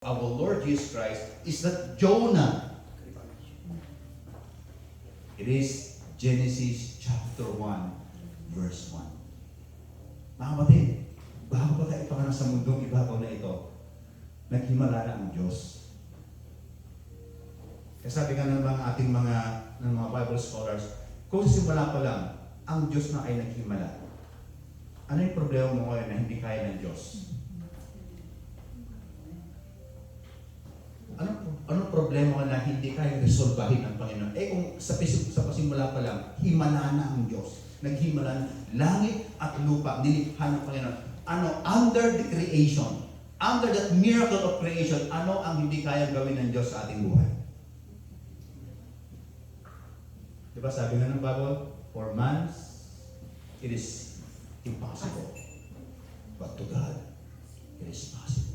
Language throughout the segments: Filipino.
our Lord Jesus Christ is not Jonah. It is Genesis chapter 1, verse 1. Mga kapatid, bago pa tayo ipanganak sa mundong ibabaw na ito, naghimala na ang Diyos. Kasabi nga ng ating mga Bible scholars, kung simula pa lang, ang Diyos na ay naghimala. Ano yung problema mo ngayon na hindi kaya ng Diyos? Anong problema na hindi kaya resolbahin ng Panginoon? Kung sa pasimula pa lang, himala na ang Diyos. Naghimala na langit at lupa, nilikha ng Panginoon. Under the creation, under that miracle of creation, ano ang hindi kaya gawin ng Diyos sa ating buhay? Diba sabi nga ng Bible, for man, it is impossible. But to God, it is possible.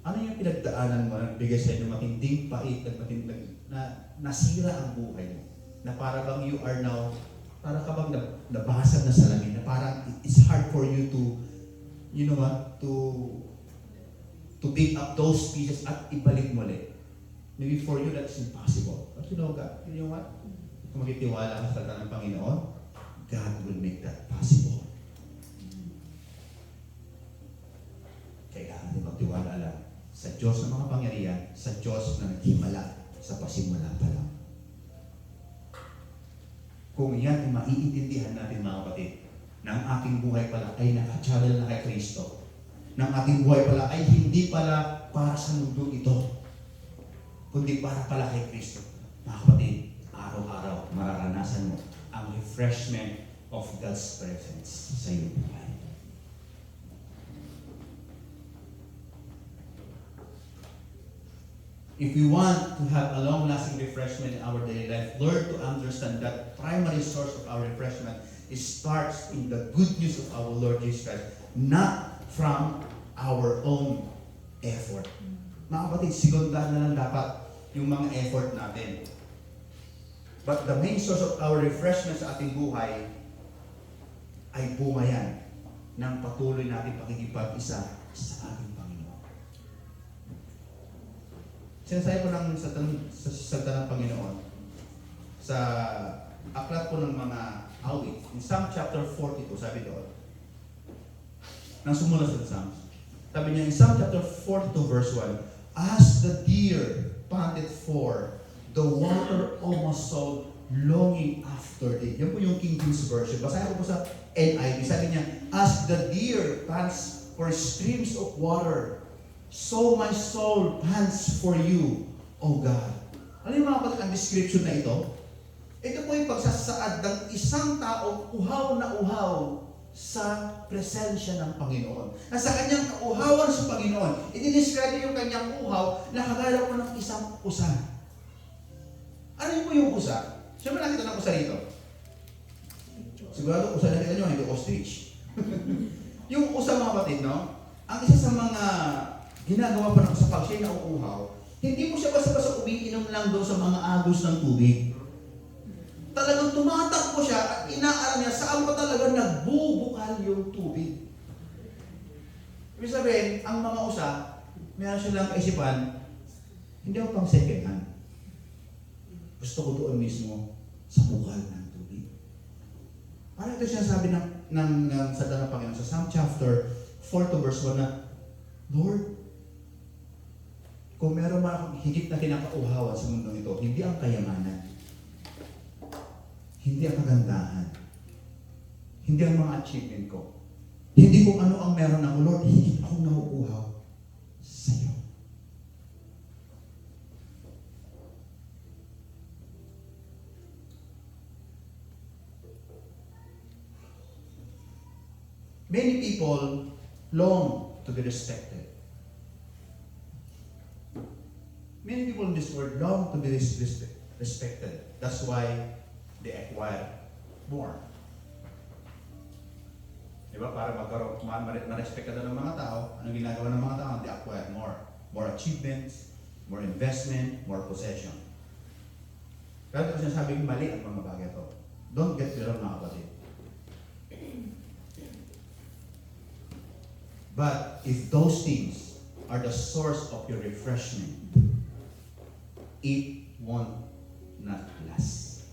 Ano yung pinagdaanan mo na nagbigay sa inyo matinding pait at matinding na nasira ang buhay mo? Na para bang you are now, para ka bang nabasag na salamin, na parang it's hard for you to, you know what, to pick up those pieces at ibalik mo ulit. Maybe for you that's impossible. But you know God, you know what? Kung magtitiwala ka sa salita ng Panginoon, God will make that possible. Kailangan din magtiwala lang sa Diyos ng mga pangyarihan, sa Diyos na naghimala sa pasimula pa lang. Kung yan ang maiintindihan natin mga kapatid, na ang ating buhay pala ay nakachannel na kay Kristo, na ang ating buhay pala ay hindi pala para sa mundo ito, kundi para pala kay Kristo. Mga kapatid, araw-araw mararanasan mo ang refreshment of God's presence sa iyong buhay. If we want to have a long-lasting refreshment in our daily life, learn to understand that primary source of our refreshment starts in the good news of our Lord Jesus Christ, not from our own effort. Mga kapatid, sigundahan na lang dapat yung mga effort natin. But the main source of our refreshment sa ating buhay ay bunga yan ng patuloy natin pakikipag-isa sa ating Panginoon. Sinasabi ko lang sa salita ng Panginoon sa aklat po ng mga awit. In Psalm chapter 42, sabi doon, nang sumula sa Psalms, sabi niya in Psalm chapter 42 verse 1, as the deer panted for the water of my soul, longing after thee. Yan po yung King James Version. Basahin ko po sa NIV. Sabi niya, as the deer pants for streams of water, so my soul pants for you, O God. Ano yung mga kapatid ang description na ito? Ito po yung pagsasaad ng isang tao uhaw na uhaw sa presensya ng Panginoon. Na sa kanyang kauhawan sa Panginoon, i-describe yung kanyang uhaw na kagaya po ng isang usa. Ano yung po yung usa? Siyempre nakita ng usa rito. Sigurado usa nakita nyo, hindi ostrich. Yung usa mga kapatid, no? Ang isa sa mga ginagawa pa ng usa pag siya'y nauuhaw, hindi mo siya basta-basta umiinom lang doon sa mga agos ng tubig. Talagang tumatakbo siya at inaalam niya saan pa talaga nagbubukal yung tubig. Ibig sabihin, ang mga usa, meron silang kaisipan, hindi ako pang second hand. Gusto ko doon mismo sa bukal ng tubig. Parang ito siya sabi ng salita ng Panginoon sa Psalm chapter 4 verse 1 na, Lord, kung meron man akong higit na kinakauhawan sa mundo ito, hindi ang kayamanan, hindi ang kagandahan, hindi ang mga achievement ko, hindi kung ano ang meron ako, Lord, higit akong nauuhaw sa iyo. Many people long to be respected. Many people in this world long to be respected. That's why they acquire more. Diba? Para ma-respect ka ng mga tao, anong ginagawa ng mga tao? They acquire more. More achievements, more investment, more possession. Kaya ito sinasabing mali ang mga bagay ito. Don't get me wrong mga kapatid. But if those things are the source of your refreshment. It won't not last.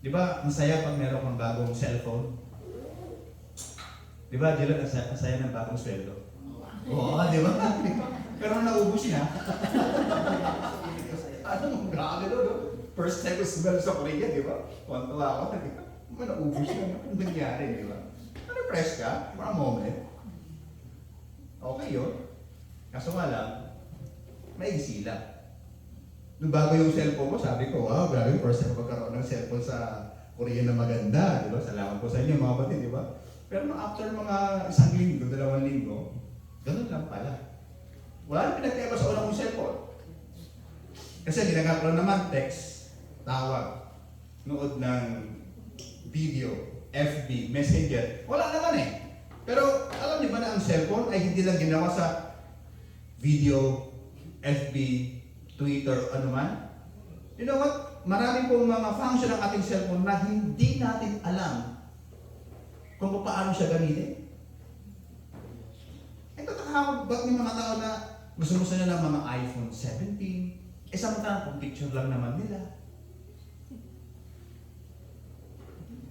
Di ba, masaya pag meron kang bagong cellphone? Di ba, Dylan, ang saya ng bagong sweldo? Oo, di ba? Pero naubos niya. Ano, grabe doon, no? First time ko smell sa Korea, di ba? Tuwan-tuwa ako, di ba? Naubos niya. Ano nangyari, di ba? Na-refresh ka for a moment. Okay yun. Kaso nga lang, maigsi lang. Nung bago yung cellphone ko, sabi ko, wow, grabe, first time magkaroon ng cellphone sa Korea na maganda, di ba? Salamat po sa inyo, mga kapatid, di ba? Pero after mga 1 linggo, 2 linggo, ganun lang pala. Wala nang pinagkaiba sa unang kong cellphone. Kasi ginagawa ko naman text, tawag, nood ng video, FB, Messenger. Wala naman eh. Pero alam niyo ba na ang cellphone ay hindi lang ginawa sa video, FB, Twitter, ano man? You know what? Marami pong mga function ng ating cellphone na hindi natin alam kung paano siya gamitin. Eh, tataka ako, ba't may mga tao na gusto nila ng mga iPhone 17? Eh, samantalang kung picture lang naman nila.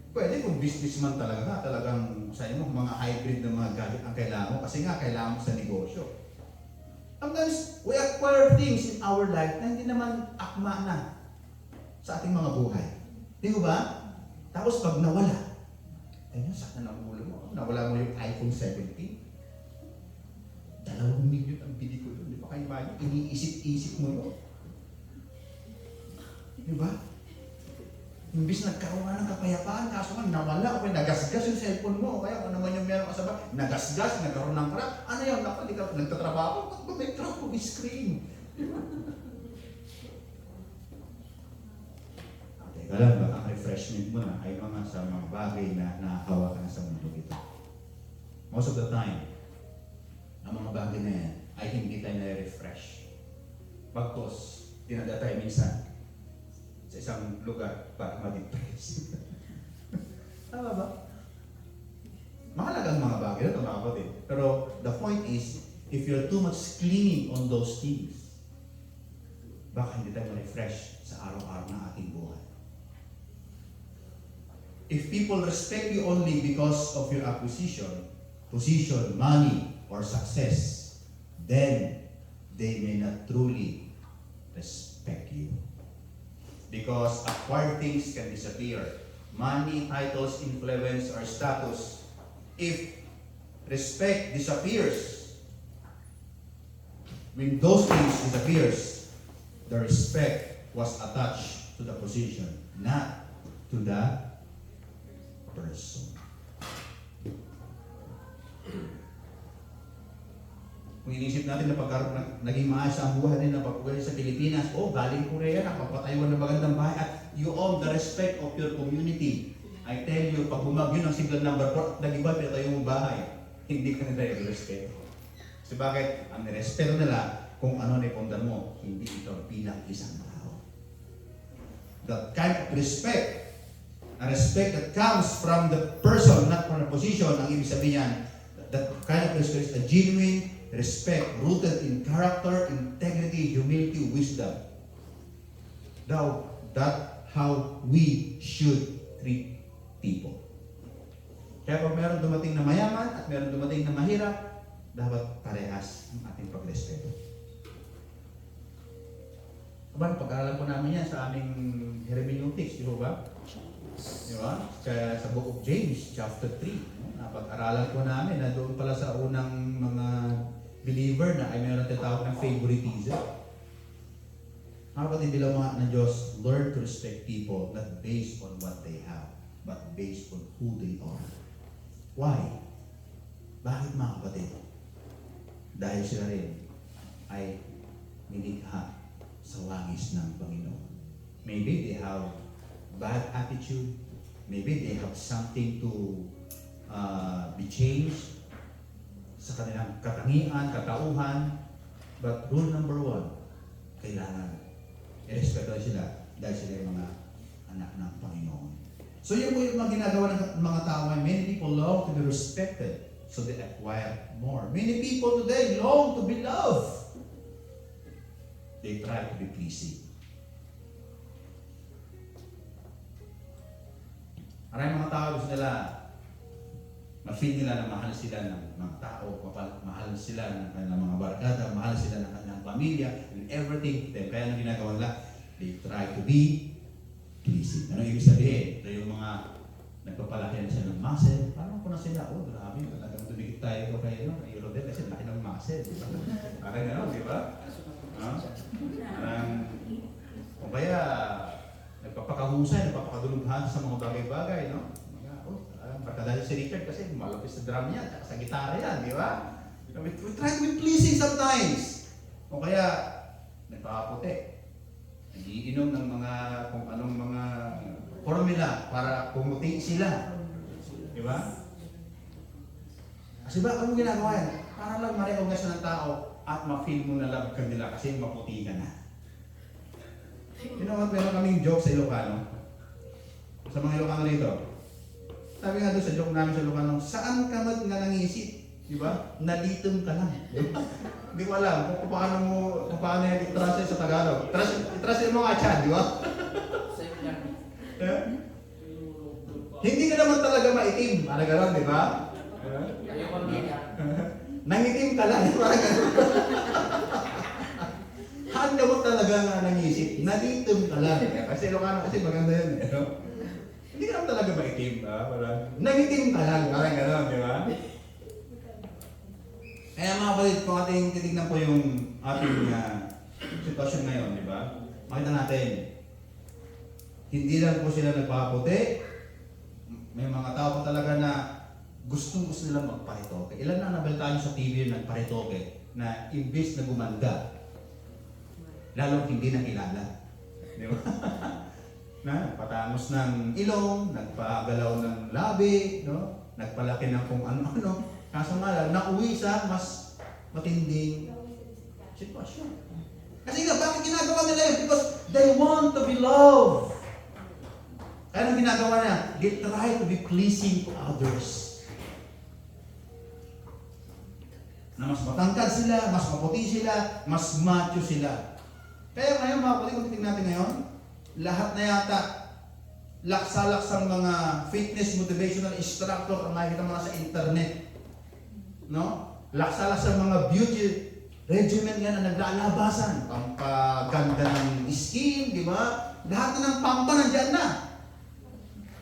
Pwede kung businessman talaga, talagang sa inyo, mga hybrid na mga gadget ang kailangan mo kasi nga kailangan mo sa negosyo. Sometimes, we acquire things in our life na hindi naman akma na sa ating mga buhay. Di ba? Tapos pag nawala, ayun, sakit na ng ulo mo. Nawala mo yung iPhone 17. 2 million ang bili ko doon. Di ba kayo ba? Iniisip-isip mo yun. Di ba? Imbis nagkaroon nga ng kapayapaan, kaso nga nawala o nagasgas yung cellphone mo, o kaya kung naman yung meron ka sa bahay, nagasgas, nagkaroon ng crack, ano yun, hindi ka nagtatrabaho, ba't may crack o screen? Teka lang, baka ang refreshment mo na ay mga sa mga bagay na nakakawa ka na sa mundo ito. Most of the time, ang mga bagay na yan ay hindi tayo na-refresh. Bagkos, dinada tayo minsan sa isang lugar para ma-depress. Tama ba? Mahalagang mga bagay na mga kapatid. Pero the point is, if you're too much clinging on those things, baka hindi tayo ma-refresh sa araw-araw ng ating buhay. If people respect you only because of your acquisition, position, money, or success, then they may not truly respect you. Because acquired things can disappear. Money, titles, influence, or status. If respect disappears, when those things disappears, the respect was attached to the position, not to the person. Kung inisip natin na naging maayos ang buhay nila pag-uwi sa Pilipinas, galing Korea na, papatayuan ng magandang bahay at you own the respect of your community. I tell you, pag bumagyo ng signal number 4, nag-iba pinatayo mong bahay, hindi ka nila i-respeto. So bakit? Ang nirespeto nila kung ano na ipundan mo, hindi ikaw bilang isang tao. That kind of respect, a respect that comes from the person, not from the position, ang ibig sabihin yan, that kind of respect is a genuine respect rooted in character, integrity, humility, wisdom. Now, that's how we should treat people. Kaya pag meron dumating na mayaman at meron dumating na mahirap, dapat parehas ang ating pagrespeto. Aba, pag-aaralan po namin yan sa aming hermeneutics, di ba? Di ba? Kaya sa Book of James, chapter 3, napag-aralan po namin na doon pala sa unang mga believer na ay meron tinatawag ng favoritism. Mga kapatid, bilang mga ng Diyos, learn to respect people not based on what they have, but based on who they are. Why? Bakit mga kapatid? Dahil sila rin ay nilikha sa wangis ng Panginoon. Maybe they have bad attitude, maybe they have something to be changed sa kanilang katangian, katauhan. But rule number 1, kailangan i-respeto sila dahil sila yung mga anak ng Panginoon. So yun po yung mga ginagawa ng mga tao. Many people love to be respected. So they acquire more. Many people today long to be loved. They try to be pleasing. Maraming mga tao gusto nila, ma-feel nila na mahal sila ng mga tao, mahal sila ng kanilang mga barkada, mahal sila ng kanilang pamilya, and everything. Kaya ang ginagawa nila, they try to be pleasing. Ano ibig sabihin? Ito yung mga nagpapalaki na siya ng muscle. Parang ko na sila, oh grabe, talagang tumigit tayo kay Rodel kasi laki ng muscle. Di ba? Parang gano'n, di ba? Parang, o kaya, nagpapakahusay, nagpapakadulughan sa mga bagay-bagay, no? Baka dahil si Richard kasi malapis sa drum niya, sa gitara yan, di ba? We try to be pleasing sometimes. O kaya, nagpapaputi. Nagiinom ng mga, kung anong mga formula para pumuti sila. Di ba? Kasi ba, anong ginagawa yan? Para lang ma-recognize ng tao at ma-feel mo na love ka nila kasi maputi ka na. You know what, meron kaming joke sa Ilocano. Sa mga Ilocano rito. Sabi nga doon sa joke namin sa Ilocano, saan ka nga nangisip? Di ba? Nalitom ka lang. Hindi ko alam kung paano yung i-translate sa Tagalog. I-translate mo nga chan, di ba? Hindi ka naman talaga maitim. Parang gano'n, di ba? Nangitim ka lang. Parang gano'n. Handa mo talaga nga nangisip. Nalitom ka lang. Kasi Ilocano kasi maganda yun. Hindi ka naman talaga maitim. Parang nangitim ka lang. Parang gano'n, di ba? Kaya mga kapatid, kung ating titignan po yung ating sitwasyon ngayon, di ba? Makita natin, hindi lang po sila nagpapaputi. May mga tao po talaga na gustong-gusto nilang magparitoke. Ilan na nabalitaan nyo sa TV yung nagparitoke na imbis na gumanda, lalong hindi nakilala. Di ba? Na, patangos ng ilong, nagpagalaw ng labi, no? Nagpalaki ng kung ano-ano. Kaso nga lang, nauwi sa mas matinding sitwasyon. Kasi nga, bakit ginagawa nila yun? Because they want to be loved. Kaya ang ginagawa niya, they try to be pleasing to others. Na mas matangkad sila, mas maputi sila, mas macho sila. Kaya ngayon, mga kapatid, kung titignan natin ngayon, lahat na yata laksa-laksang mga fitness motivational instructor ang makikita mo na sa internet. No? Laksa-laksang mga beauty regimen nga na naglalabasan. Pampaganda ng skin, di ba? Lahat na ng pampa nandyan na.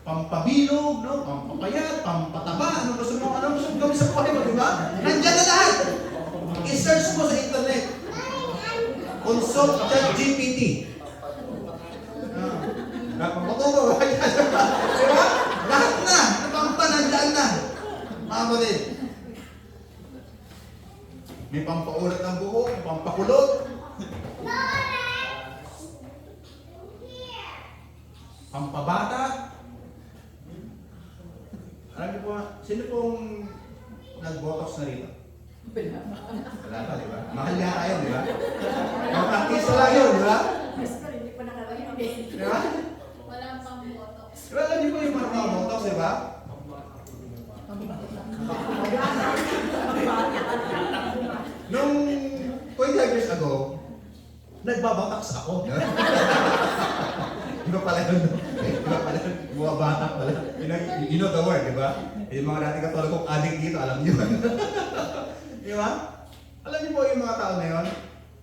Pampabilog, no? Pampapayat, pampataba, ano gusto mo gawin sa buhay mo, di ba? Nandyan na lahat. I-search mo sa internet. Consult ChatGPT. Pampatubo, di ba? Lahat na, napampa nandyan na. Mga kapatid. May pampaulat ng buhok, may pampakulot. Pampabata. Alam niyo po, sino pong nag-botox na rito? Wala pa, di ba? Mahal niya kayo, di ba? Mag-practice lang yun, di ba? Hindi pa nakarating. Di ba? Wala pang botox. Di ba, alam niyo po yung mga botox, di ba? Nung 25 years ago, nagbabatax ako. Iba pala yun. Iba pala yun. Bumabatak pala. You know the word, di ba? Yung mga dati katulad kong addict dito, alam niyo. Di ba? Alam niyo po yung mga tao na yun,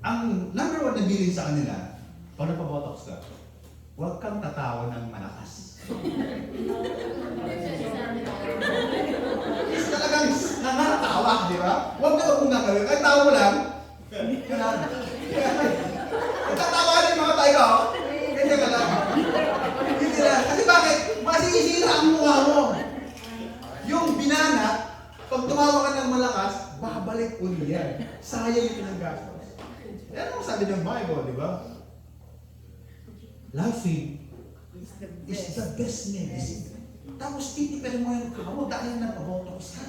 ang number one na bilin sa kanila, pag nagpabotox ka, huwag kang tatawa ng malakas. Is talagang nanganatawa, di ba? Huwag na huwag mong gagawin. Kahit tawa mo lang, tatawa ka ng mga tayo. Hindi ka lang. Hindi na. Kasi bakit? Masisira ang mukha mo. Yung binana, pag tumawa ka ng malakas, babalik uli yan. Sayang yung pinanggastos. Yan ang sabi ng Bible, di ba? Laughing is the best medicine. Tapos titipin mo yung kawo dahil nagpabotox ka.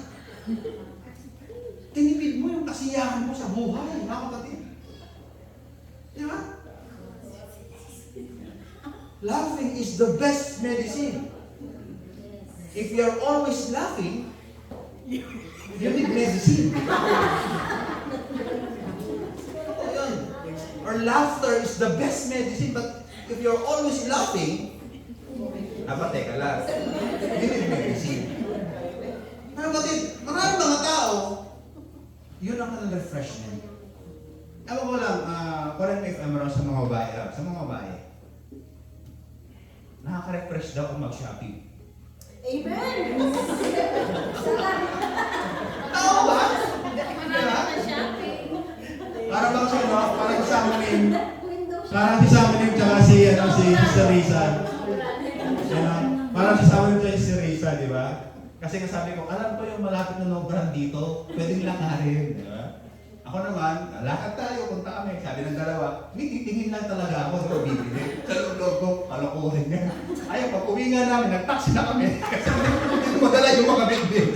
Tinipid mo yung kasiyahan mo sa buhay, mga kapatid. Di ba? Laughing is the best medicine. If you're always laughing, You need medicine. Oo, yun. Or laughter is the best medicine, but if you're always laughing, teka lang. You need medicine. Pero bakit, maraming mga tao, yun ang kanilang refreshment. Ewan ko lang, correct me if I'm wrong sa mga babae. Sa mga babae, nakaka-refresh daw kung mag-shopping. Amen! Tao ba? Marami na shopping. Para bang siya, no? Parang kasama rin. Window Parang kasama rin tsaka si Sister Risa. Parang kasama rin si Risa, di ba? Kasi nga sabi ko, alam ko yung malapit na no-brand dito, pwedeng lakarin, di ba? Ako naman, lakad tayo, punta kami. Sabi ng dalawa, tingin lang talaga ako, ito bibili. Sa loob ko, kalokohan niya. Ayaw, pag uwi nga namin, nag-taxi na kami. Kasi hindi ko madala yung mga bitbit.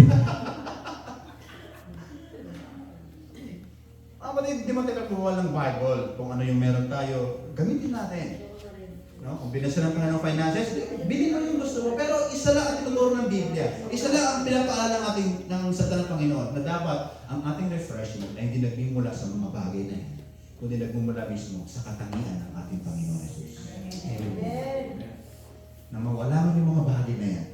Di mo tayo nagbuwal ng Bible kung ano yung meron tayo, gamitin natin. No? Kung binasa ng Panginoon finances, bilhin mo yung gusto mo. Pero isa lang ang tinuturo ng Biblia. Isa lang ang pinapaalala ng ating ng salita ng Panginoon na dapat ang ating refreshment ay hindi nagmumula sa mga bagay na yan, kundi nagmumula mismo sa katangian ng ating Panginoon Jesus. Amen. Na mawala man yung mga bagay na yan,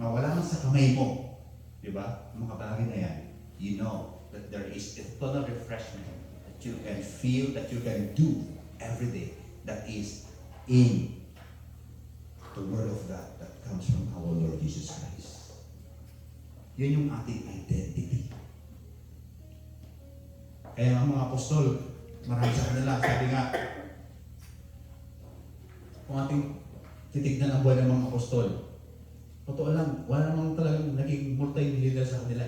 mawala man sa kamay mo, di ba? Ang mga bagay na yan, you know that there is eternal refreshment that you can feel, that you can do every day. That is in the Word of God that comes from our Lord Jesus Christ. Yun yung ating identity. Kaya ang mga apostol, marami sa kanila, sabi nga, kung ating titignan ang buhay ng mga apostol, totoo lang, wala namang talagang naging multi-leader sa kanila.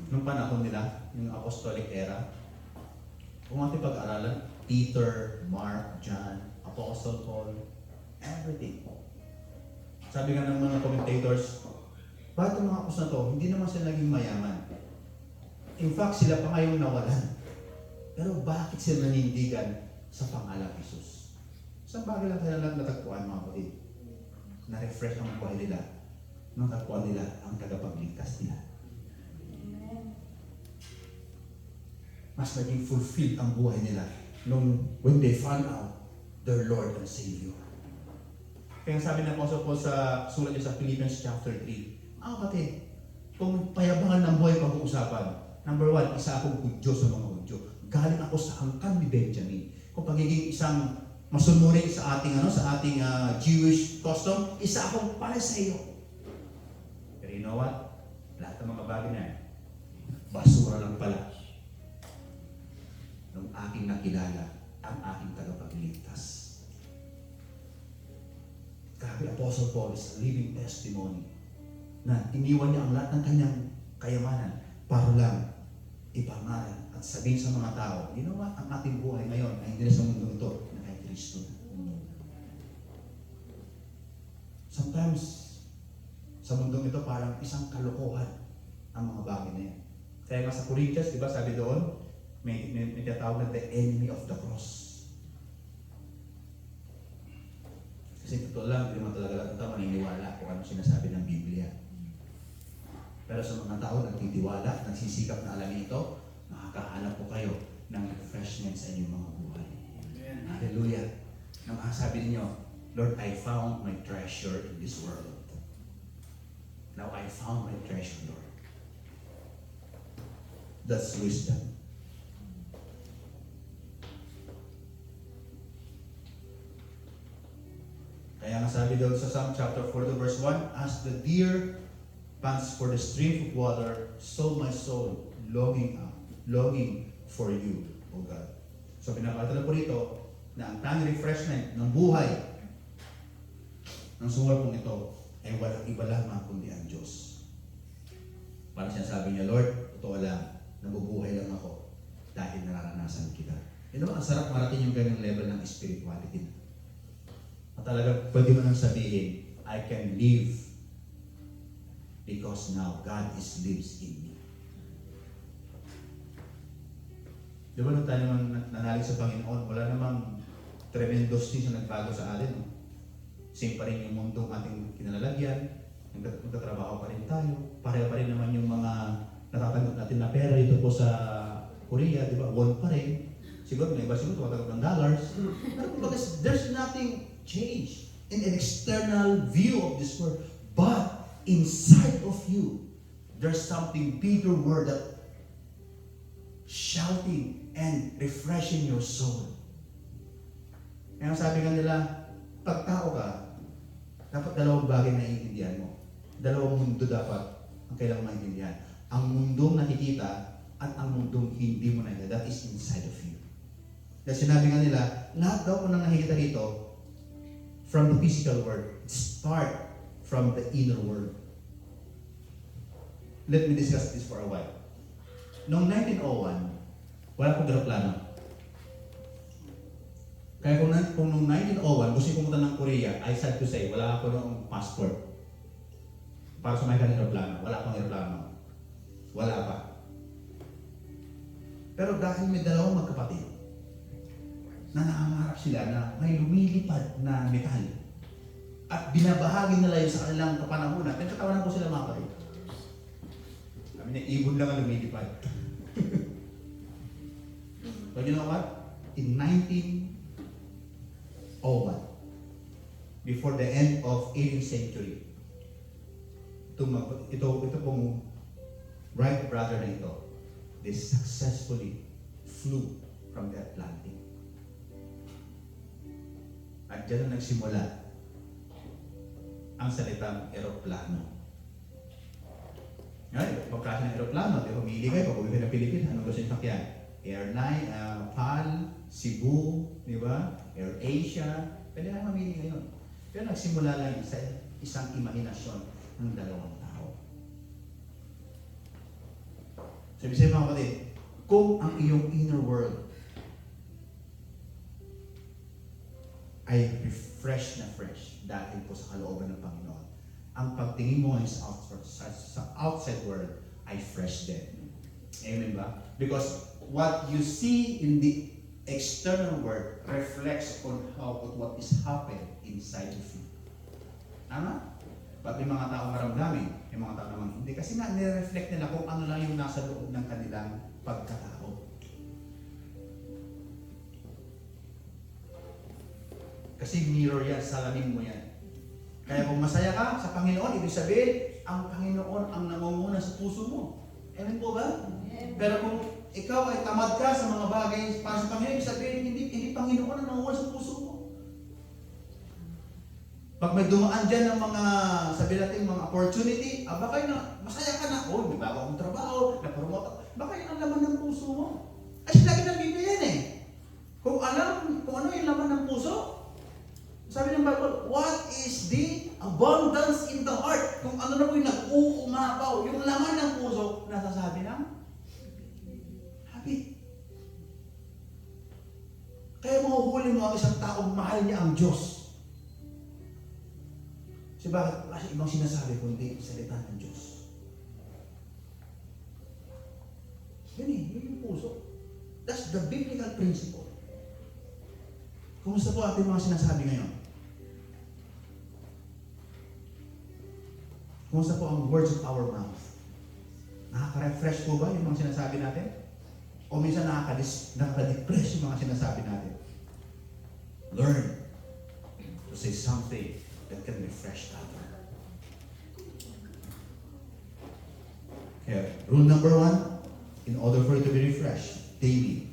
Nung panahon nila, yung apostolic era, kung ating pag-aralan, Peter, Mark, John, Apostle Paul, everything. Sabi nga ng mga commentators, bakit ang mga apostol na to, hindi naman sila naging mayaman. In fact, sila pa ngayong nawalan. Pero bakit sila nanindigan sa pangalang Jesus? Isang bagay lang kaya lang natagpuan mga kapatid. Na-refresh ang buhay nila. Natagpuan nila ang tagapagligtas nila. Mas naging fulfilled ang buhay nila when they found out their Lord and Savior. Kaya sabi ng Apostle Paul sa sulat niya sa Philippians chapter 3, kapatid, kung payabangan ng buhay pag-uusapan, number 1, isa akong Hudyo sa mga Hudyo. Galing ako sa angkan ni Benjamin. Kung pagiging isang masunurin sa ating Jewish custom, isa akong Pariseo. Pero you know what? Lahat ng mga bagay na yan, basura lang pala nung aking nakilala ang aking tagapagligtas. Grabe, Apostle Paul is a living testimony na iniwan niya ang lahat ng kanyang kayamanan para lang ipangaral at sabihin sa mga tao, you know what, ang ating buhay ngayon ay hindi na sa mundo ito, na kay Kristo. Sometimes, sa mundong ito parang isang kalokohan ang mga bagay na yan. Kaya nga sa Corinthians, di ba, sabi doon, may tinatawag na the enemy of the cross. Kasi totoo lang, hindi naman talaga lahat ng tao maniniwala kung ano sinasabi ng Biblia. Pero sa mga tao nagtitiwala, nagsisikap na alamin ito, makakahanap po kayo ng refreshment sa inyong mga buhay. Amen. Hallelujah. Nang sabi ninyo, Lord, I found my treasure in this world. Now I found my treasure, Lord. That's wisdom. Kaya nga sabi doon sa Psalm chapter 42 verse 1, as the deer pants for the stream of water, so my soul longing for you, O God. So pinapatala po rito na ang tanging refreshment ng buhay ng sungal pong ito ay walang iba lamang kundi ang Diyos. Parang sinasabi niya, Lord, totoo lang, nabubuhay lang ako dahil nararanasan kita. You know, ang sarap marating yung ganyang level ng spirituality. At talaga pwede mo nang sabihin, I can live because now God lives in me. Di ba nung tayo naman nanalig sa Panginoon, wala namang tremendous things na nagbago sa atin. No? Same pa rin yung mundo ating kinalalagyan, nagtatrabaho pa rin tayo, pareho pa rin naman yung mga natatanggap natin na pera dito po sa Korea, di ba? Won pa rin. Siguro, may iba siguro tumatanggap ng dollars. Pero kumbaga, there's nothing change in an external view of this world. But inside of you, there's something bigger word that shouting and refreshing your soul. Kaya sabi nga nila, pag tao ka, dapat dalawang bagay na iintindihan mo. Dalawang mundo dapat ang kailangan maintindihan. Ang mundong nakikita at ang mundong hindi mo nakikita. That is inside of you. Dahil sinabi nga nila, lahat daw kung nang nakikita dito, from the physical world, start from the inner world. Let me discuss this for a while. Noong 1901, wala akong aeroplano. Kaya kung noong 1901, gusto ko pumunta ng Korea, I sad to say, wala ako noong passport. Para sumakay ka ng aeroplano. Wala akong aeroplano. Wala pa. Pero dahil may dalawang magkapatid, na nangangarap sila na may lumilipad na metal. At binabahagi nila yun sa kanilang kapanahunan. Nagkatawanan ko sila mga kapatid. Sabi niya, ibon lang ang lumilipad. But you know what? In 1901, before the end of 18th century, ito pong Wright brother na ito, they successfully flew from the Atlantic. At dyan na nagsimula ang salitang eroplano. Ngayon, pag klase ng eroplano, di humili kayo, pag uwi ng Pilipinas, anong gusto nyo sakyan? Air9, PAL, Cebu, di ba? Air Asia, pwede na mamili ngayon. Pero nagsimula lang sa isang imahinasyon ng dalawang tao. Sabi sa'yo mga kapatid, kung ang iyong inner world ay refresh na fresh dahil po sa kalooban ng Panginoon, ang pagtingin mo ngayon sa outside world ay fresh din. Amen ba? Because what you see in the external world reflects on what is happening inside of you. Tama? Pag may mga tao maramdamin, may mga tao naman hindi. Kasi nga, nire-reflect nila kung ano lang yung nasa loob ng kanilang pagkatao. Kasi mirror yan, salamin mo yan. Kaya kung masaya ka sa Panginoon, ibig sabihin, ang Panginoon ang namumuna sa puso mo. Amen po ba? Pero kung ikaw ay tamad ka sa mga bagay para sa Panginoon, ibig sabihin, hindi Panginoon ang namumuna sa puso mo. Pag may dumaan dyan ng mga, sabi natin, mga opportunity, baka yun, masaya ka na, may bago akong trabaho, napromote, baka yun ang laman ng puso mo. Kasi lagi ng Biblia yan eh. Kung ano yung laman ng puso, sabi ng Bible, what is the abundance in the heart? Kung ano na po yung nag-uumapaw, yung laman ng puso, nasasabi ng happy. Kaya mahuhuli mo ang isang taong mahal niya ang Diyos. Kasi bakit? Kasi ibang sinasabi kundi salita ng Diyos. Yun yung puso. That's the biblical principle. Kumusta po ating mga sinasabi ngayon? Kumusta po ang words of our mouth? Nakaka-refresh po ba yung mga sinasabi natin? O minsan nakaka-depress yung mga sinasabi natin? Learn to say something that can refresh others. Okay, rule number 1, in order for you to be refreshed daily,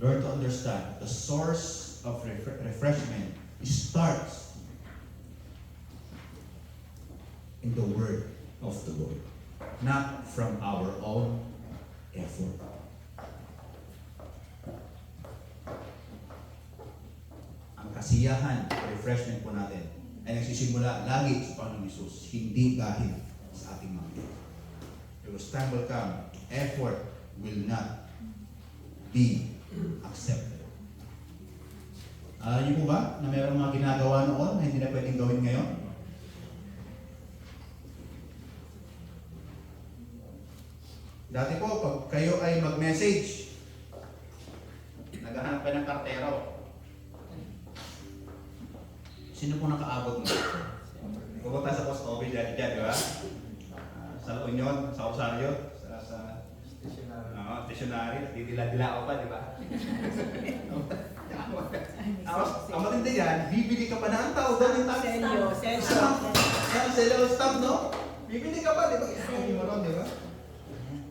learn to understand the source of refreshment starts in the word of the Lord, not from our own effort. Ang kasiyahan, refreshment po natin ay nagsisimula lagi sa Panginoon Hesus, hindi dahil sa ating mga ito. Because time will come, effort will not be accepted. Alam niyo po ba na mayroong mga ginagawa noon na hindi na pwedeng gawin ngayon? Dati po, pag kayo ay mag-message, naghahanap ka ng kartero. Sino po nakaabot mo? Pupunta sa post office dyan, di ba? Sa La Union, sa Rosario, sa sa Stationary. stationary, didila-dila pa, di ba? Tapos, ang matindi yan, bibili ka pa na ang tao doon yung tax. Selyo. Selyo stamp, no? Bibili ka pa, di ba? Sabi mo ron, di ba?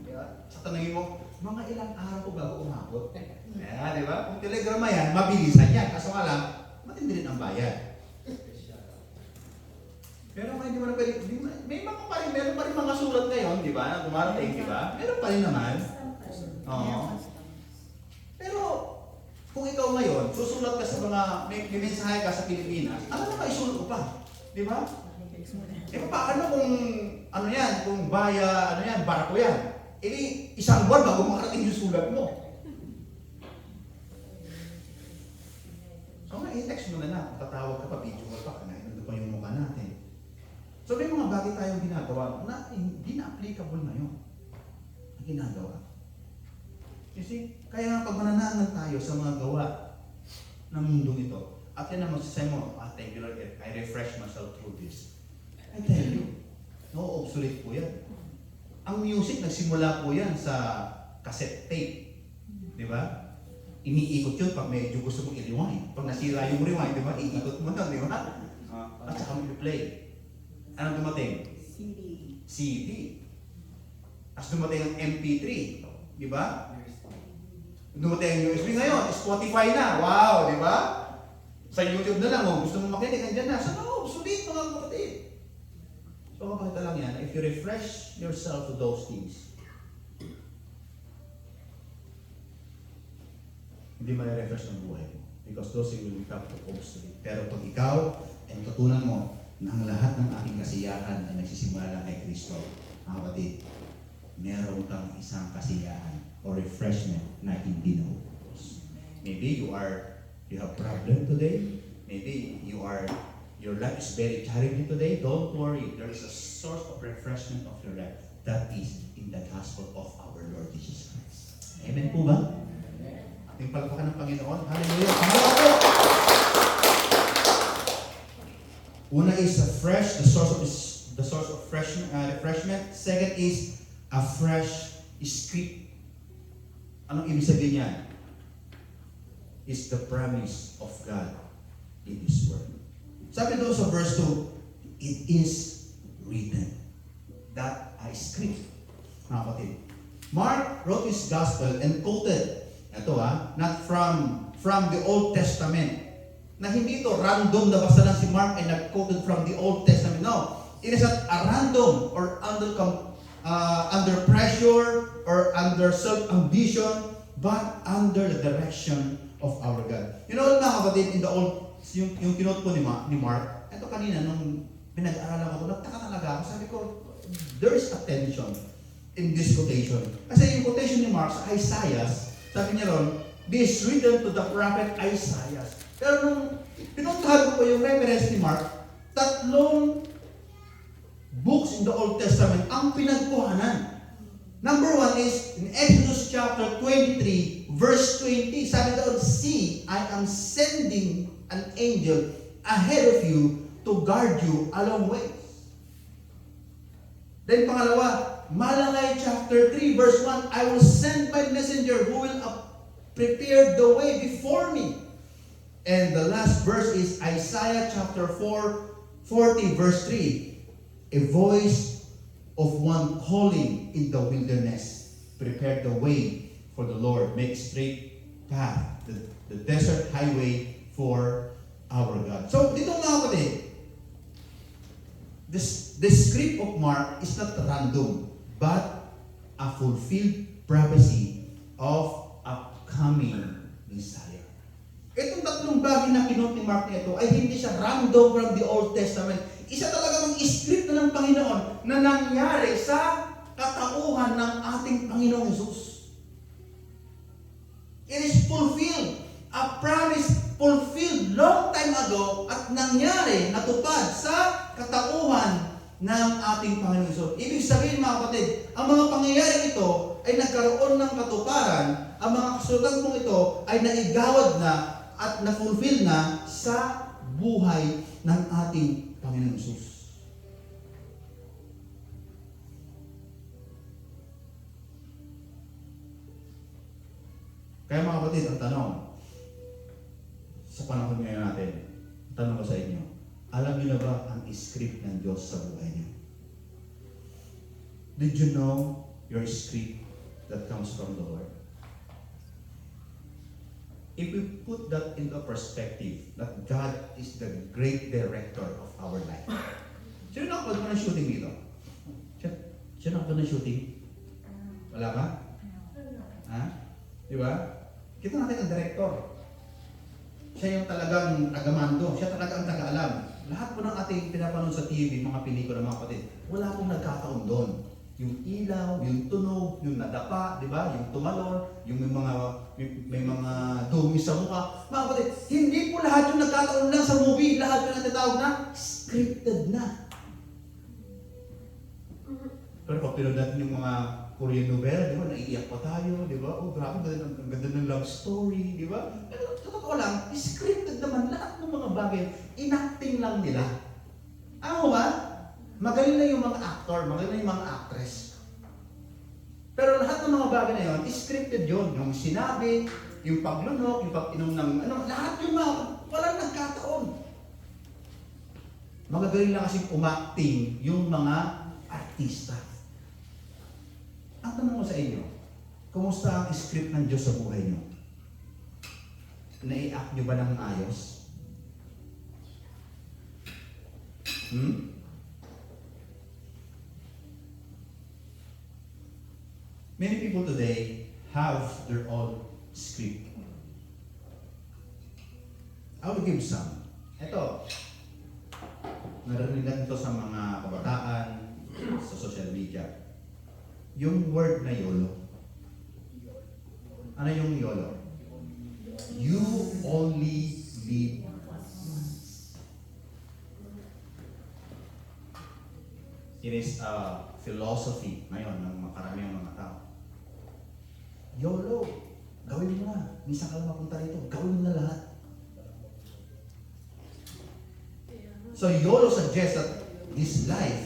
Diba? Sa tanongin mo, mga ilang araw ko bago umabot. Di ba? Kung telegrama yan, mabilisan yan. Kaso nga lang, matindi rin ang bayad. Pero kung hindi mo na pwede, may mga pa rin, meron pa rin mga sulat ngayon, di ba? Na dumarating, di ba? Meron pa rin naman. Oo. Pero, kung ikaw ngayon, susulat ka sa mga, may mensahe ka sa Pilipinas, ano na isulat mo pa? Di ba? Paano kung, ano yan, kung barako yan? Isang buwan bago makarating yung sulat mo. So, i-text mo na, tatawag ka pa, video call pa, nandun pa yung mukha natin. So may mga bagay tayong ginagawa na hindi na applicable ngayon. Ang ginagawa. You see, kaya nga pag mananaangan tayo sa mga gawa ng mundo ito, at yan ang magsasay mo, thank you Lord, I refresh myself through this. I tell you, no, obsolete po yan. Ang music, nagsimula po yan sa cassette tape. Di ba? Iniikot yun pag medyo gusto mong i-rewind. Pag nasira yung rewind, di ba? Iikot mo na, di ba? At saka mo i-play. Anong dumating? CD. Tapos dumating ang MP3. Di ba? Dumating ang USB ngayon. Spotify na. Wow, di ba? Sa YouTube na lang, gusto mo makinig, andyan na. Sa loob, sulit mga kapatid. So, kapagkita lang yan, if you refresh yourself to those things, hindi ma-refresh ng buhay mo. Because those things will become obsolete. Pero pag ikaw, ay tutunan mo, na ang lahat ng aking kasiyahan ay nagsisimula lang kay Kristo. Mga kapatid, meron kang isang kasiyahan o refreshment na hindi naubos. Maybe you have problem today. Maybe your life is very challenging today. Don't worry. There is a source of refreshment of your life. That is in the gospel of our Lord Jesus Christ. Amen po ba? Ating palakpakan ng Panginoon. Hallelujah. Panginoon po! Una is the source of refreshment. Second is a fresh script. Anong ibig sabihin niyan? Is the promise of God in His Word. Sabi doon sa verse 2, it is written. That a script. Mga kapatid. Mark wrote his gospel and quoted, not from the Old Testament, na hindi ito random na basta lang si Mark ay nag-quoted from the Old Testament. No, it is not a random or under pressure or under self-ambition, but under the direction of our God. You know, mga kapatid, in the old, yung kinote po ni Mark, ito kanina, nung pinag-aaralan ko, nagtaka talaga ako. Sabi ko, there is a tension in this quotation. Kasi yung quotation ni Mark sa Isaiah, sabi niya ron, this written to the prophet Isaiah. Pero nung pinuntahan ko po yung reference ni Mark, 3 books in the Old Testament ang pinagkuhanan. Number 1 is in Exodus chapter 23, verse 20. Sabi doon, see, I am sending an angel ahead of you to guard you along ways. Then pangalawa, Malachi chapter 3, verse 1, I will send my messenger who will prepare the way before me. And the last verse is Isaiah chapter 40, verse 3. A voice of one calling in the wilderness. Prepare the way for the Lord. Make straight path, the desert highway for our God. So, dito mga kapatid, the script of Mark is not random, but a fulfilled prophecy of upcoming Messiah. Itong 3 bagay na kinot ni Mark nito ay hindi siya random from the Old Testament. Isa talaga ng script na ng Panginoon na nangyari sa katauhan ng ating Panginoong Jesus. It is fulfilled. A promise fulfilled long time ago at nangyari, natupad sa katauhan ng ating Panginoong Jesus. Ibig sabihin mga kapatid, ang mga pangyayari ito ay nagkaroon ng katuparan, ang mga kasulatan mong ito ay naigawad na at na-fulfill na sa buhay ng ating Panginoong Jesus. Kaya mga kapatid, ang tanong, sa panahon ngayon natin, tanong ko sa inyo, alam niyo na ba ang script ng Diyos sa buhay niyo? Did you know your script that comes from the Lord? If we put that into perspective, that God is the great director of our life. Sino nakapag mo ng shooting dito? Sino nakapag ng shooting? Wala ba? Ha? Di ba? Kita natin ang director. Siya yung talagang tagamando. Siya talagang taga-alam. Lahat po ng ating pinapanood sa TV, mga pelikula, mga kapatid, wala pong nagkataon doon. Yung ilaw, yung tunog, yung nadapa, di ba? Yung tumalon, yung may mga dumi sa mukha. Mga kapatid, hindi po lahat yung nagkataon lang sa movie. Lahat yung natatawag na scripted na. Pero pag pinod natin yung mga Korean novela, di ba? Naiiyak pa tayo, di ba? Oh, grabe, ang ganda ng love story, di ba? Pero totoo lang, scripted naman lahat ng mga bagay. Inacting lang nila. Ano ba? Magaling na yung mga actor, magaling na yung mga actress. Pero lahat ng mga bagay na yun, scripted yun. Yung sinabi, yung paglunok, yung pag-inom ng lahat yung mga, walang nagkataon. Magagaling lang kasing umacting yung mga artista. Ang tanong ko sa inyo, kumusta ang script ng Diyos sa buhay niyo? Nai-act niyo ba ng ayos? Many people today have their own script. I will give some. Ito, narinig natin ito sa mga kabataan, sa social media. Yung word na YOLO. Ano yung YOLO? You only live once. It is a philosophy ngayon ng makaramiang mga tao. YOLO, gawin mo na. Minsan ka lang mapunta rito, gawin mo na lahat. So YOLO suggests that this life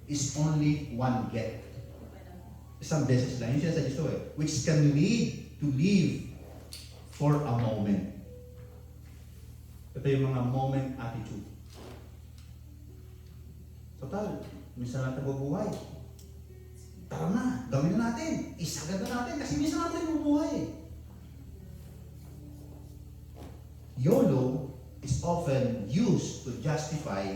is only one get. Isang beses lang, yun siya sa gusto which can lead to live for a moment. Ito yung mga moment attitude. Total, minsan natin bubuhay. Tara na, gawin na natin. Isagad na natin kasi minsan natin bubuhay. YOLO is often used to justify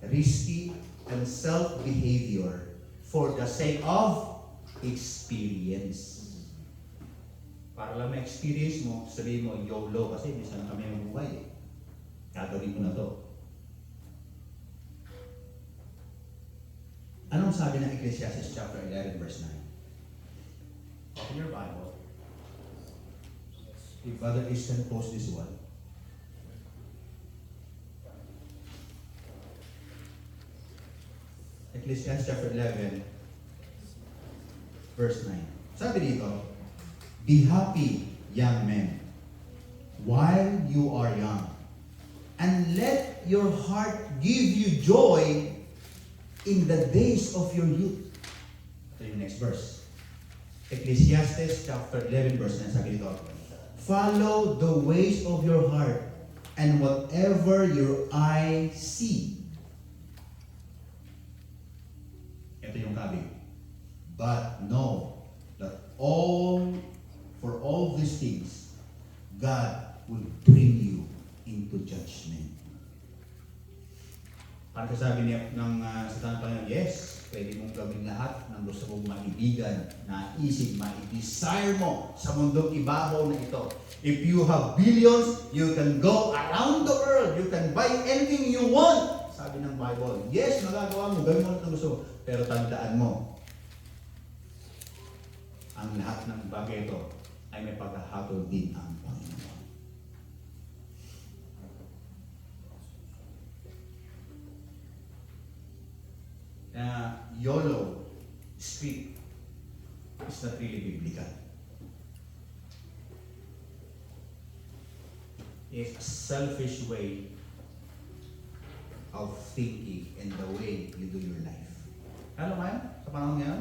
risky and self-behavior for the sake of experience. Para lang ma-experience mo, sabihin mo, YOLO kasi minsan kami mabuhay. Gagawin mo na to. Anong sabi ng Ecclesiastes chapter 11 verse 9? Open your Bible. If Brother Easton post this one. Ecclesiastes chapter 11 verse 9. Sabi dito, be happy, young men, while you are young, and let your heart give you joy in the days of your youth. Ito yung next verse. Ecclesiastes chapter 11 verse 9. Sabi dito, follow the ways of your heart, and whatever your eye see. Ito yung kabi. But know that for all these things, God will bring you into judgment. Para sabi niya sa tanong Panginoon, yes, pwede mong gawin lahat ng gusto mong maibigan, naisip, ma-desire mo sa mundong ibabaw na ito. If you have billions, you can go around the world. You can buy anything you want. Sabi ng Bible, yes, magagawa mo, gawin mo na gusto mo. Pero tandaan mo, ang lahat ng bagay ito ay may paghahatol din ang Panginoon. YOLO script is not really biblical. It's a selfish way of thinking and the way you do your life. Ano man? Sa panahon ngayon?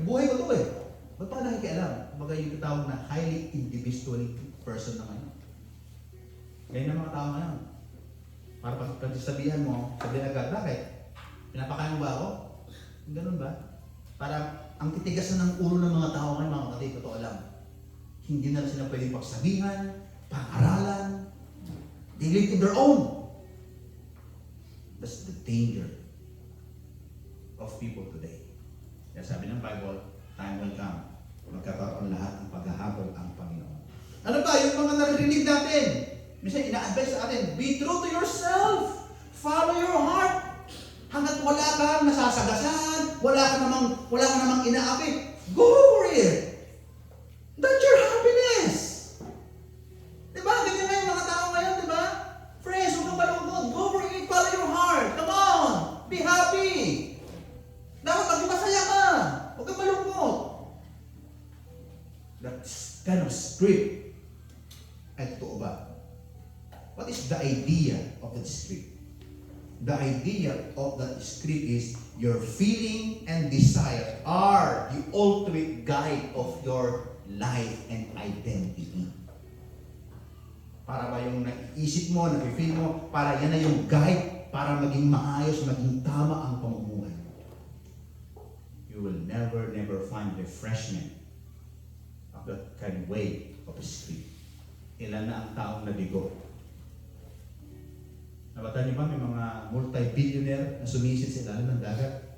Buhay ko to Ba't pa nakikialam? Kumbaga yung tawag na highly individualistic person na ngayon. Ganyan ang mga tao ngayon. Para pag sabihan mo, sabihin agad, bakit? Pinapakain mo ba ako? Ganun ba? Para ang titigas na ng ulo ng mga tao ngayon, mga kapatid, totoo lang. Hindi na sila pwedeng pagsabihan, pang-aralan. They live in their own. That's the danger of people today. Kaya sabi ng Bible, time will come. Magkakaroon lahat ng paghahabol ang Panginoon. Ano ba? Yung mga naririnig natin. Minsan ina-advise sa atin, be true to yourself. Follow your heart. Hanggat wala kang nasasagasan, wala ka namang inaapi, go for it. That's your happiness. Diba? Ganyan nga yung mga tao ngayon, diba? Friends, huwag kang malungkot. Go for it. Follow your heart. Come on. Be happy. Dapat maging masaya ka. Huwag kang malungkot. That kind of script ay totoo ba? What is the idea of that script? The idea of that script is your feeling and desire are the ultimate guide of your life and identity. Para ba yung naiisip mo, nafe-feel mo, para yan na yung guide para maging maayos, maging tama ang pamumuhay. You will never find refreshment of that kind of way of script. Ilan na ang taong nabigo. Nabatan niyo ba may mga multi-billionaire na sumisid sa ilalim ng dagat?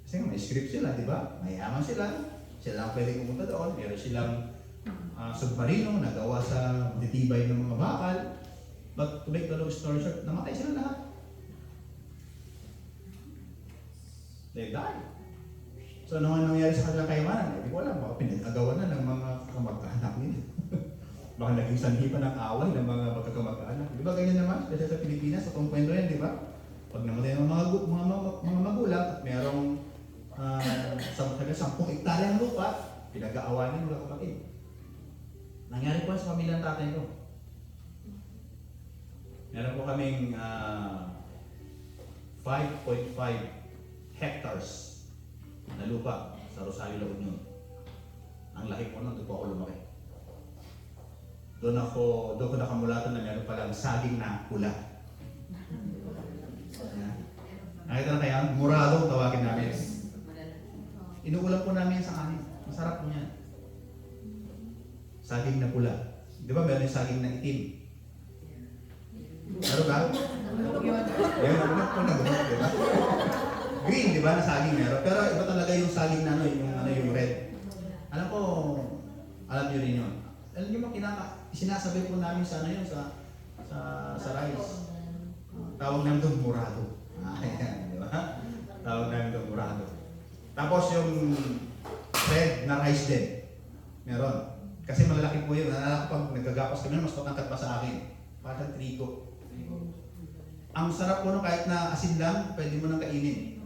Kasi may script sila, di ba? Mayaman sila. Sila ang pwede pumunta doon. Meron silang submarino na gawa sa matitibay ng mga bakal. But to make the long story short, namatay sila lahat. They died. So ano nga nangyari sa kanilang kayamanan? Hindi ko alam. Baka pinag-agawan na ng mga kamag-anak nila. Baka naging sanhi pa ng away ng mga magkakamag-anak. Di ba ganyan naman? Kasi sa Pilipinas, sa itong kwento yan, di ba? Pag namatay ng mga magulang at merong 10 hektaryang lupa, pinag-aawanan ng mga kapatid. Nangyari po sa pamilyang tatay ko. Meron po kaming 5.5 hectares na lupa sa Rosario, La Union. Ang laki po nun, doon po ako lumaki. Doon ko nakamulatan na meron palang saging na pula. Nakita na kaya, murado tawagin namin. Inuulam po namin yan sa kanin. Masarap po yan. Saging na pula. Di ba meron yung saging na itim? Meron ba? Meron na, di ba? Green, di ba, na saging meron. Pero iba talaga yung saging na yung red. Alam ko, alam nyo rin yun. Alam nyo ba, sinasabi po namin sa rice. Tawag namin doon murado. Di ba? Tawag namin doon murado. Tapos yung red na rice din. Meron. Kasi malalaki po yun. Nalala ko pag nagagapos kami, mas matangkat pa sa akin. Parang trigo. Ang sarap po no, kahit na asin lang, pwede mo nang kainin.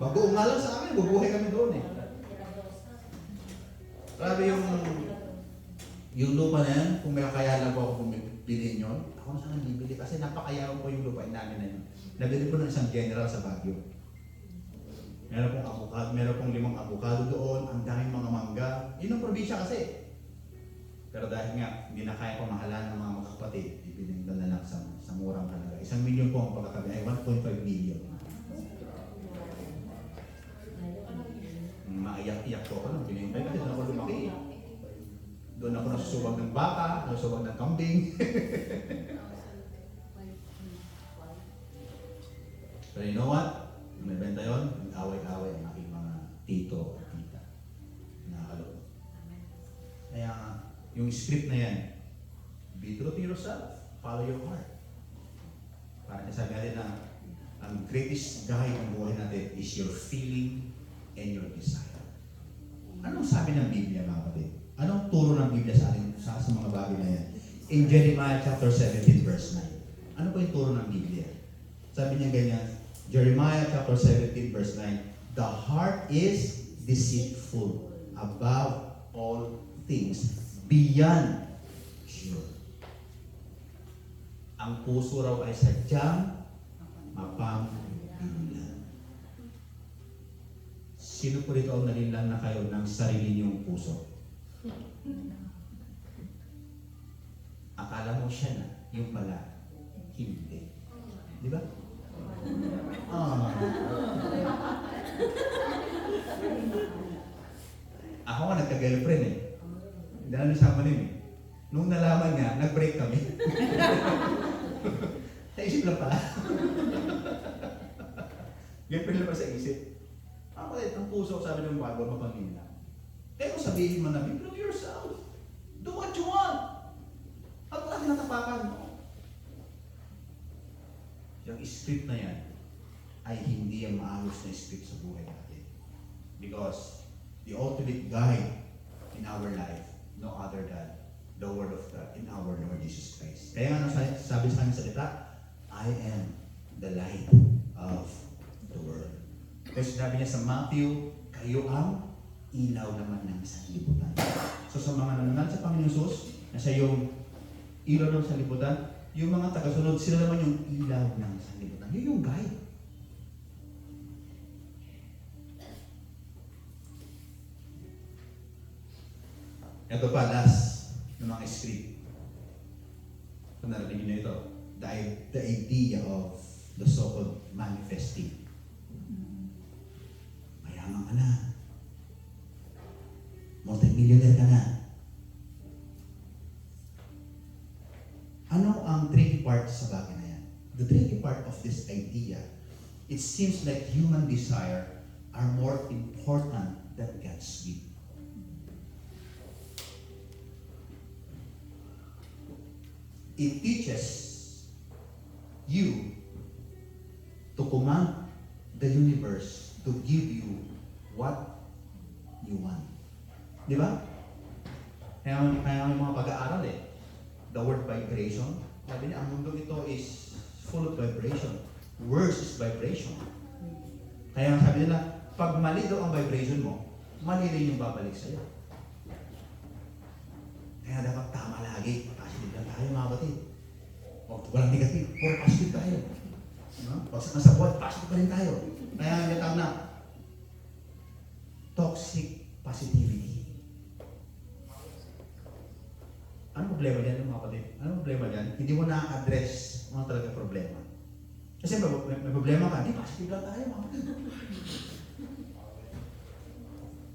Bagoong nga lang sa amin, bubuhay kami doon eh. Grabe yung lupa na yan, kung may kakayahan po ako bumili nyo, ako na sana bibili kasi napakayaw po yung lupa namin na yun. Nabili po ng isang general sa Baguio. Meron pong avocado, meron pong 5 avocado doon, ang daming mga mangga. Yun ang probinsya kasi. Pero dahil nga, hindi na kaya pamahalaan ng mga magkapatid, ibiling na lang sa murang halaga. 1 million po ang pagkakabi ay 1.5 million. Maiyak-iyak po ako nung pinintay kasi doon ako lumaki. Doon ako nasusubag ng baka, nasusubag ng kambing. Pero you know what? Nung nabenta yun, nag-away-away ang aking mga tito at tita. Nakakaloko. Kaya yung script na yan, be true to yourself, follow your heart. Parang nasabi natin na ang greatest guide ng buhay natin is your feeling and your desire. Anong sabi ng Biblia, mga kapatid? Anong turo ng Biblia sa atin sa mga bagay na yan? In Jeremiah chapter 17 verse 9. Ano po yung turo ng Biblia? Sabi niya ganyan, Jeremiah chapter 17 verse 9, the heart is deceitful above all things, beyond cure. Ang puso raw ay sadyang mapanghihilan. Sino po rito ang nalinlang na kayo ng sarili niyong puso? Akala mo siya na, yung pala, hindi. Di ba? Ah. Ako nga nagka-girlfriend eh. Hindi na nasama rin eh. Nung nalaman niya, nag-break kami. Naisip lang pala. Girlfriend lang pa sa isip. Ako eh, ang puso, sabi ng Bible, mapangin lang. Kaya kung sabihin mo na, be true to yourself. Do what you want. At wala kinatapakan mo. Yung script na yan, ay hindi ang maayos na script sa buhay natin. Because the ultimate guide in our life, no other than the Word of God in our Lord Jesus Christ. Kaya nga sabi sa kanyang salita, I am the light of the world. Kaya sinabi niya sa Matthew, kayo ang ilaw naman ng sanlibutan. So sa mga nananal sa Panginoon Jesus, na siya yung ilaw ng sanlibutan, yung mga tagasunod, sila naman yung ilaw ng sanlibutan. Yun yung guide. Ito pa, last ng mga script. Kung narinig niyo ito, the idea of the so-called manifesting. Mayaman ka na. Multi-millionaire ka na. Ano ang tricky part sa bagay na yan? The tricky part of this idea, it seems like human desire are more important than God's will. It teaches you to command the universe to give you what you want. Di ba? Kaya yung mga pag-aaral the word vibration, sabi niya, ang mundo ito is full of vibration. Words is vibration. Kaya sabi nila, pag mali daw ang vibration mo, mali rin yung babalik sa'yo. Kaya dapat tama lagi. Positive lang tayo mga batid. O walang negative, puro positive tayo. Pag nasa buhay, positive pa rin tayo. Kaya yung tawag na toxic positivity. Ano problema dyan mga kapatid? Ano problema dyan? Hindi mo na-address mga talaga problema. Kasi may problema ka, hindi, positive lang tayo mga kapatid.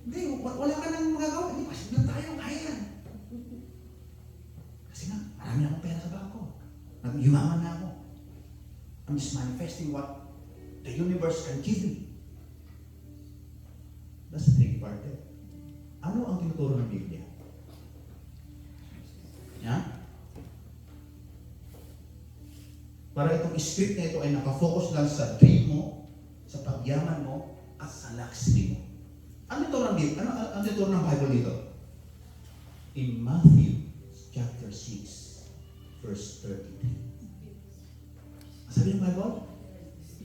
Hindi, wala ka nang magagawa, hindi, positive lang tayo, kaya yan. Kasi nga, marami akong pera sa bangko. Yumaman na ako. I'm just manifesting what the universe can give me. That's the tricky part there. Ano ang tinuturo ng Biblia? Yeah? Para itong script na ito ay nakafocus lang sa dream mo, sa pagyaman mo, at sa luxury mo. Ano ito ng Biblia? Ano ito ng Bible dito? In Matthew chapter 6, verse 33. Sabi ng Bible?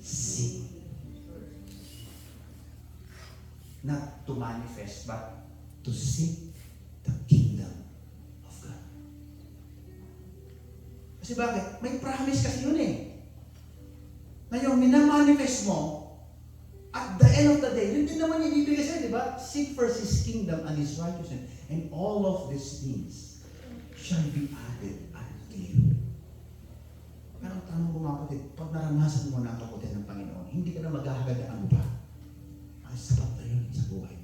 Seek. Not to manifest, but to seek the kingdom of God. Kasi bakit? May promise kasi yun eh. Na yung minamanifest mo, at the end of the day, yun din naman yung ibig kasi, di ba? Seek first His kingdom and His righteousness, and all of these things shall be added unto you. Pero ang tanong ko mga kapatid, pag naranasan mo na ang kaputihan ng Panginoon, hindi ka na maghahagad ng ano ba? Ay, sapat na yun sa buhay.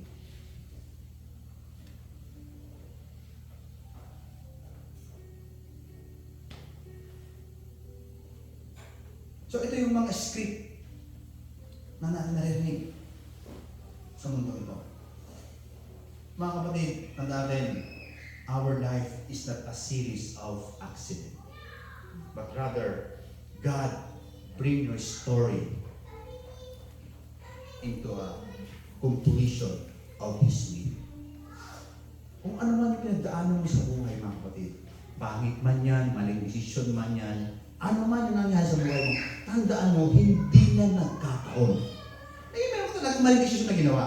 So ito yung mga script na natin narinig sa mundo ito. Mga kapatid, tandaan natin, our life is not a series of accidents. But rather, God bring your story into a completion of His will. Kung ano man yung pinagdaanan mo sa buhay, mga kapatid, pangit man yan, maling desisyon man yan, ano man yung nangyari sa buhay mo, tandaan mo, hindi na nagkataon. Meron ko talaga maling desisyon na ginawa.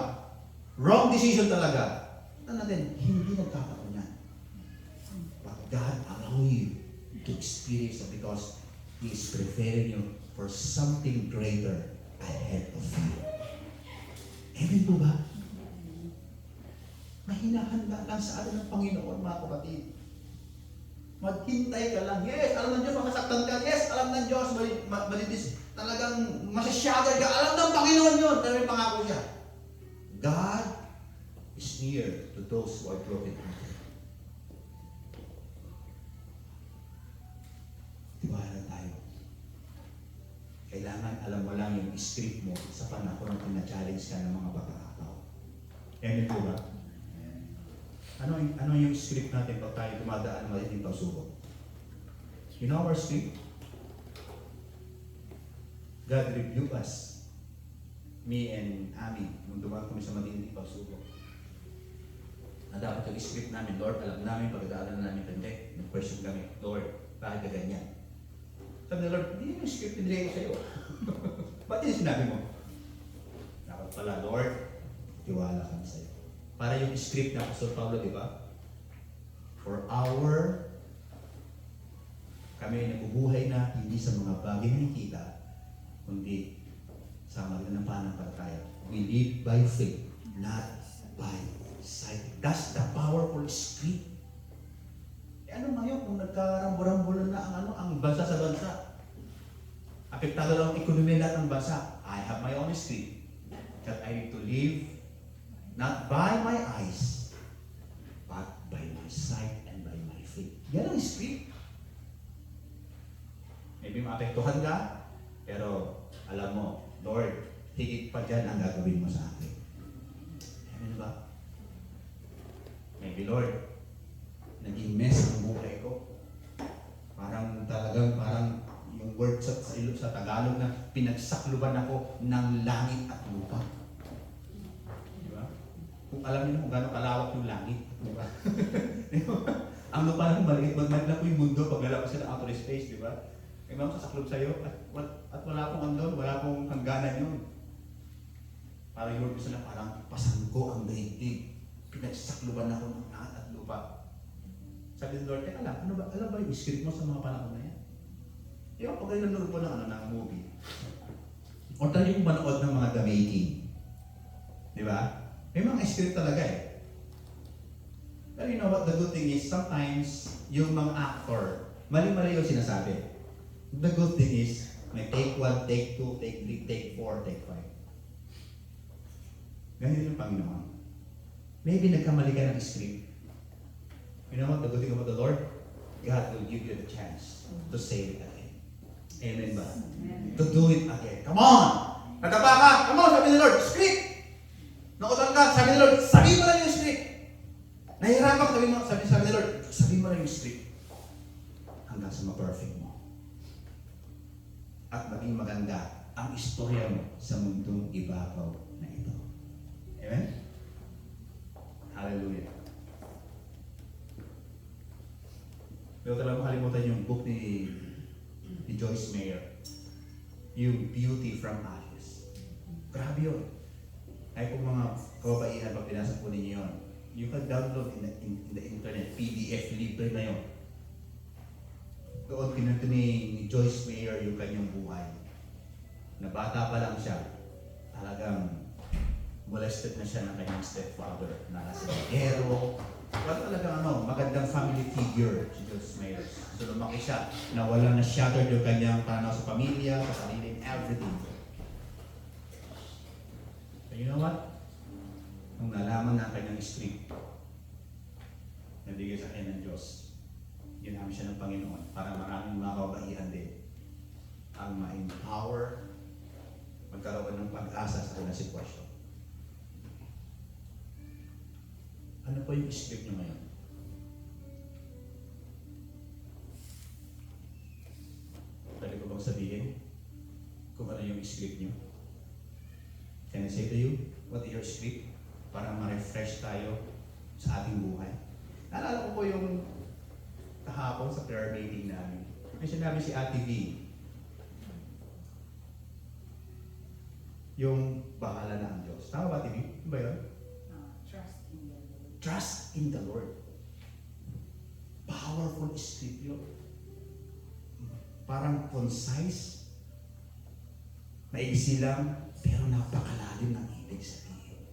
Wrong decision talaga. Tandaan natin, hindi nagkataon yan. But God allow you to experience it because He is preparing you for something greater ahead of you. Amen po ba? hinahanda lang sa atin ng Panginoon, mga kapatid. Maghintay ka lang. Yes, alam ng Diyos, makasaktan ka. Yes, alam ng Diyos, talagang masasyagan ka. Alam ng Panginoon yun. Pero may pangako siya. God is near to those who are broken-hearted. Tiwala tayo. Kailangan alam mo lang yung script mo sa panahon na tina-challenge ka ng mga pagkakataon. Amen po ba? Ano yung script natin pag tayo dumadaan matinding pagsubok? You know our script? God rebuke us. Me and Ami, nung dumaan kami sa matinding pagsubok. Na dapat yung script namin, Lord, alam namin, pagdaanan namin hindi. Nag-question kami, Lord, bakit ka ganyan? Sabi na, Lord, hindi yung script pinilay ko sa'yo. Ba't yung sinabi mo? Dapat pala, Lord, tiwala kami sa'yo. Para yung script na Apostol Pablo, di ba? For our, kami nabubuhay na hindi sa mga bagay na nakikita, kundi sa magitan ng pananampalataya. We live by faith, not by sight. That's the powerful script. Ano ngayon kung nagkarambulan na ang bansa sa bansa? Apektado lang ang ekonomiya lahat ng bansa. I have my own script that I need to live not by my eyes, but by my sight and by my faith. Yan ang script. Maybe maapektuhan ka, pero alam mo, Lord, higit pa dyan ang gagawin mo sa akin. Amen ba? Maybe, Lord, naging mess ang buhay ko. Parang yung word sa Tagalog na pinagsakluban ako ng langit at lupa. Di ba? Kung alam niyo kung gano'ng kalawak yung langit, di ba? Ang lupa lang maliit, magmahal po yung mundo pag lalabas sa outer space, di ba? May mga kasaklob sa'yo at wala pong andon, wala pong hangganan yun. Parang yung gusto na parang pasangko ang daigdig. Pinagsakluban ako ng langit at lupa. Sabi ng Lord, teka lang, alam ba yung script mo sa mga panahon na yan? Yung pag kayo nanonood po ng movie, o tayo yung manood ng mga The Making. Di ba? May mga script talaga eh. Pero you know what, the good thing is, sometimes, yung mga actor, mali-mali yung sinasabi. The good thing is, may take 1, take 2, take 3, take 4, take 5. Ganyan yung Panginoon. Maybe nagkamali ka ng script. You know what, the good thing about the Lord? God will give you the chance to say it again. Amen ba? Amen. To do it again. Come on! Nataba ka! Come on! Sabi ni Lord, script! Nakutan ka! Sabi ni Lord, sabi mo lang yung script! Nahihirapan ka! Sabi ni Lord, sabi mo lang yung script. Hanggang sa ma-perfect mo. At maging maganda ang istorya mo sa mundong ibabaw na ito. Amen? Hallelujah. Pero talagang makalimutan yung book ni Joyce Meyer. Yung Beauty from Ashes. Grabe yun. Ay kung mga kababaihan, pag pinasa po ninyo yun, you can download in the internet, PDF, libre na yun. Doon kinuto ni Joyce Meyer yung kanyang buhay. Na bata pa lang siya, talagang molested na siya ng kanyang stepfather na nasa Gero. Wala talagang magandang family figure si Joyce Meyer. So lumaki siya, nawala na shattered yung kanyang tanaw sa pamilya, sa sarili, everything. So you know what? Nung nalaman na ang kanyang script, nabigay sa kanya ng Diyos, ginamit siya ng Panginoon para maraming mga kababaihan din ang ma-empower, magkaroon ng pag-asa sa kanilang sitwasyon. Ano po yung script nyo ngayon? Pwede ko bang sabihin kung ano yung script nyo? Can I say to you, what is your script? Para ma-refresh tayo sa ating buhay. Naalala ko po yung kahapon sa prayer meeting namin. May sinabi si Ate V. Yung bahala na ang Diyos. Tama ba, Ate V? Ano ba yun? Trust in the Lord. Trust in the Lord. Powerful script yun. Parang concise, maigsi lang, pero napakalalim ng ibig sabihin.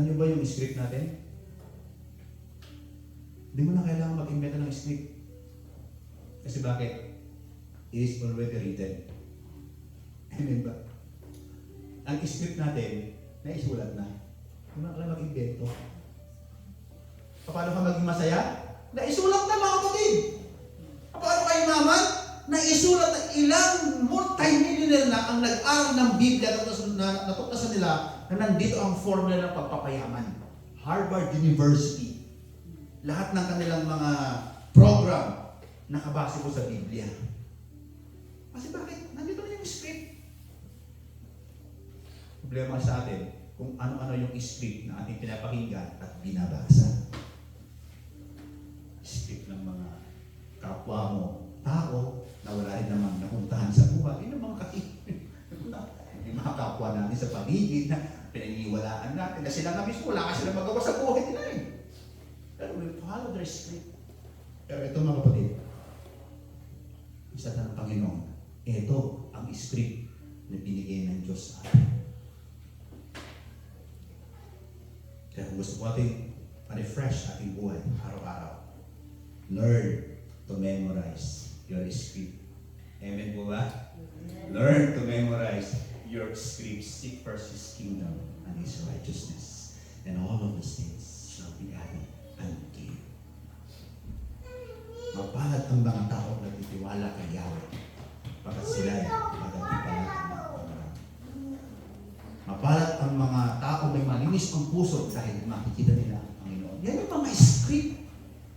Alam niyo ba yung script natin? Hindi mo na kailangan mag-invento ng script. Kasi bakit? It is already written. Amen ba? Ang script natin, naisulat na. Hindi mo na kailangan mag-invento. Paano ka maging masaya? Naisulat na, mga kapatid! Paano kayo maman? Naisulat na ilang multi-millionaire na ang nag-aral ng Biblia na natuklasan nila na nandito ang formula ng pagpapayaman. Harvard University. Lahat ng kanilang mga program nakabase po sa Biblia. Kasi bakit? Nandito na yung script. Problema sa atin kung ano-ano yung script na ating pinapakinggan at binabasa. Script ng mga kapwa mo, tao, na wala rin naman napuntahan sa buhay. Yun ang mga yung mga kapwa natin sa paligid na pinaniwalaan natin na sila na mismo, wala ka sila magawa sa buhay nila eh. Pero we follow their script. Pero ito mga kapatid, isa ng Panginoon, ito ang script na binigay ng Diyos sa atin. Kaya kung gusto ko ating ma-refresh ating buhay araw-araw, learn to memorize your script. Amen po ba? Learn to memorize your script. Seek first His kingdom and His righteousness, and all of these things shall be added unto you. Mapalad ang mga tao na titiwala kay Yahweh, pagkat sila ay magagipalad ng Panginoon. Mapalad ang mga tao may malinis ang puso dahil makikita nila ang Panginoon. Yan yung mga script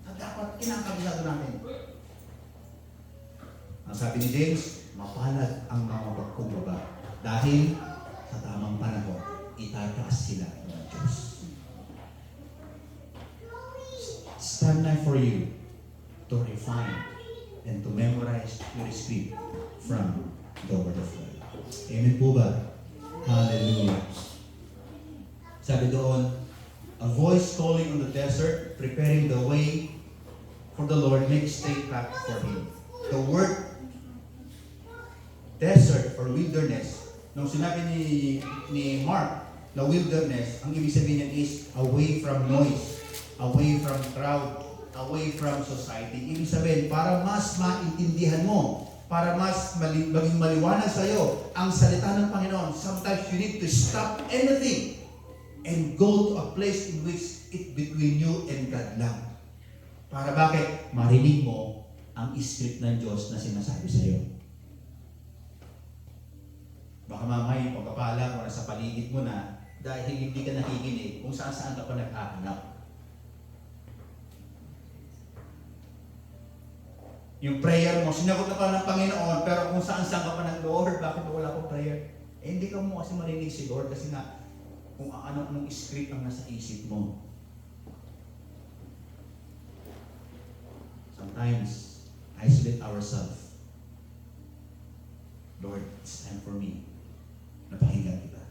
na dapat kinakabisado natin. Ang sabi ni James, mapalad ang mga magkumbaba dahil sa tamang panahon, itataas sila ng Diyos. It's time now for you to refine and to memorize your script from the Word of God. Amen po ba? Hallelujah. Sabi doon, a voice calling on the desert, preparing the way for the Lord, make straight path for Him. The word desert or wilderness, nung sinabi ni Mark na wilderness, ang ibig sabihin niya is away from noise, away from crowd, away from society. Ibig sabihin, para mas maintindihan mo, para mas maging maliwanag sa iyo ang salita ng Panginoon, sometimes you need to stop anything and go to a place in which it between you and God lang. Para bakit? Marinig mo ang script ng Diyos na sinasabi sa iyo. Baka mamaya yung pagkapala mo na sa paligid mo na dahil hindi ka nakikinig kung saan-saan ka pa naghahanap. Yung prayer mo, sinagot na pa ng Panginoon, pero kung saan-saan ka pa ng Lord, bakit wala akong prayer? Eh, hindi ka mo kasi marinig si Lord kasi nga kung anong script ang nasa isip mo. Sometimes, isolate ourselves. Lord, it's time for me. Napakinggan kita.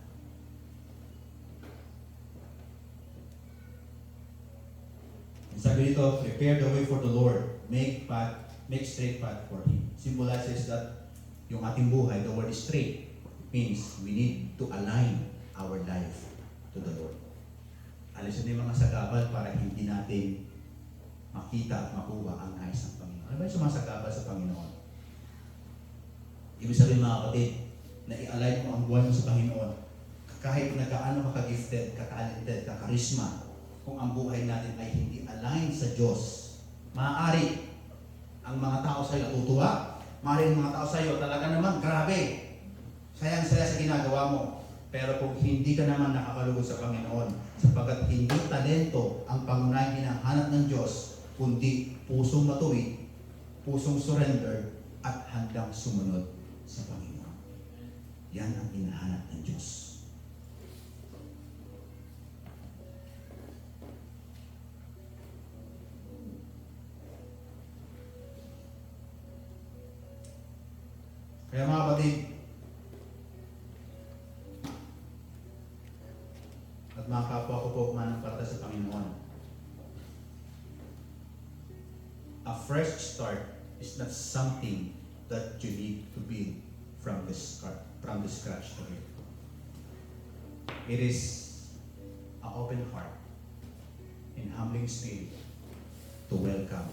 And sabi dito, prepare the way for the Lord. Make straight path for Him. Symbolizes that yung ating buhay, the word is straight. It means we need to align our life to the Lord. Alisin yung mga sagabal para hindi natin makita at makuha ang nais ng Panginoon. Ano ba yung sumasagabal sa Panginoon? Ibig sabihin mga kapatid, na i-align mo ang buhay mo sa Panginoon. Kahit na gaano ka ka-gifted, ka-talented, ka-charisma, kung ang buhay natin ay hindi align sa Diyos, maaari ang mga tao sa iyo natutuwa, maaari ang mga tao sa iyo talaga naman, grabe, sayang-saya sa ginagawa mo. Pero kung hindi ka naman nakakalugod sa Panginoon, sapagkat hindi talento ang pangunahing hinahanap ng Diyos, kundi pusong matuwid, pusong surrender, at handang sumunod sa Panginoon. Yan ang hinahanap ng Diyos. Kaya mga kapatid, at mga kapwa ko po mananampalataya sa Panginoon, a fresh start is not something that you need to build from the scratch again. It is an open heart and humbling spirit to welcome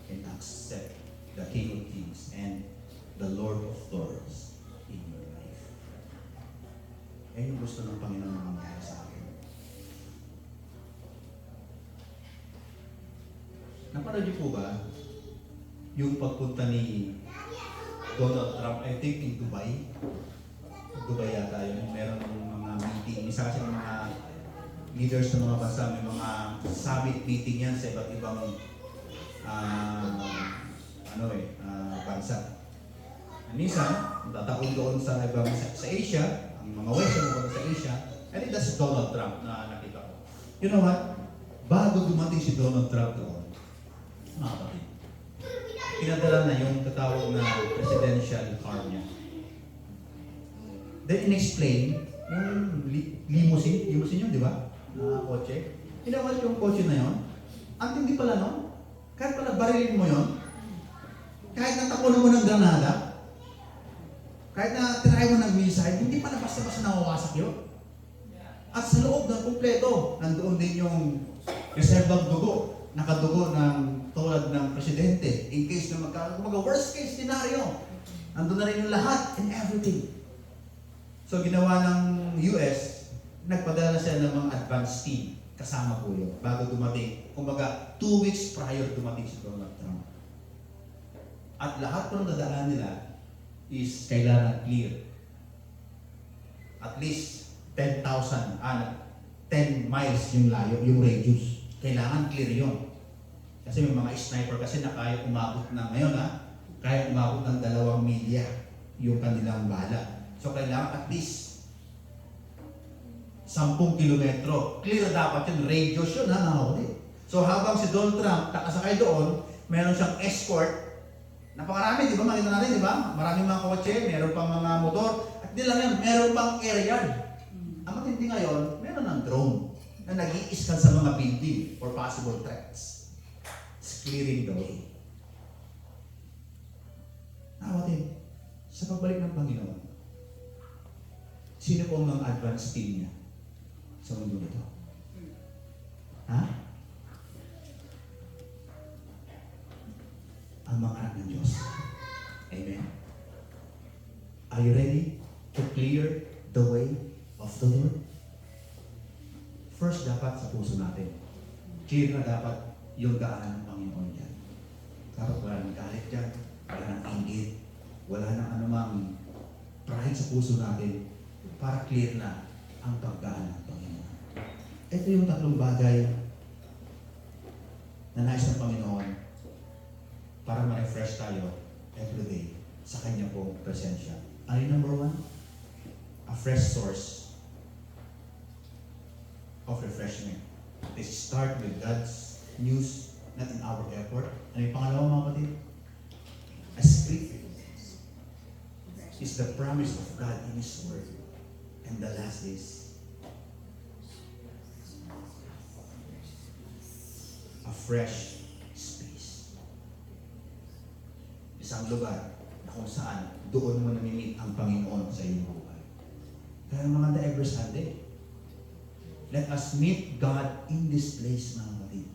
and accept the King of Kings and the Lord of Lords in your life. Yan yung gusto ng Panginoon na mangyari sa akin. Napanood niyo po ba yung pagpunta ni Donald Trump, I think in Dubai? Dubai yata yun. Meron ng mga meeting. Isa kasi ng mga leaders ng mga bansa, may mga summit meeting yan sa iba't ibang bansa. Minsan, tataon doon sa ibang sa Asia, ang mga West ang sa Asia, I think that's Donald Trump na nakita ko. You know what? Bago dumating si Donald Trump doon, mga kapatid, pinadala na yung tatawag na presidential car niya. Then in-explain, yung limousine yun, di ba? Na kotse. Inawal yung kotse na yun. Ang tindi pala no? Kahit pala barilin mo yun, kahit natapunan mo ng granada, kahit na tirahin mo ng missile, hindi pala basta-basta nawawasak yun. At sa loob ng kumpleto, nandoon din yung reservang dugo, nakadugo ng tulad ng presidente in case na worst case scenario. Nandun na rin yung lahat and everything. So ginawa ng US, nagpadala na sila ng mga advance team kasama po yun bago dumating. Kumbaga, 2 weeks prior dumating si Donald Trump. At lahat po ng dadaan nila is kailangan clear. At least 10 miles yung layo, yung radius. Kailangan clear yun. Kasi may mga sniper kasi na kaya umabot ng ngayon kaya umabot ng 2 milya yung kanilang bala. So kailangan at least 10 kilometro. Clear dapat yun, radius yun mga kapatid. So habang si Donald Trump nakasakay doon, meron siyang escort. Napakarami, di ba? Makita natin, di ba? Maraming mga kotse, meron pang mga motor. At di lang yan, meron pang air yard. Ang matindi ngayon, meron ng drone na nag-i-scan sa mga building for possible threats. It's clearing the way. Nakapatid, sa pagbalik ng Panginoon, sino po ang mga advanced team niya sa mundo nito? Ha? Ang mga anak ng Diyos. Amen. Are you ready to clear the way of the Lord? First, dapat sa puso natin. Clear na dapat yung daan ng Panginoon dyan. Dapat wala nang galit dyan, wala nang inggit, wala nang anumang pride sa puso natin para clear na ang pagdaan ng Panginoon. Ito yung 3 bagay na nais ng Panginoon para ma-refresh tayo everyday sa Kanya pong presensya. Ano yung number 1? A fresh source of refreshment. This start with God's news, not in our effort. Ano yung pangalawa mga kapatid? A script is the promise of God in His Word. And the last is a fresh space. Isang lugar na kung saan doon mo namimit ang Panginoon sa iyong buhay. Kaya mga every Sunday, let us meet God in this place, mga kapatid.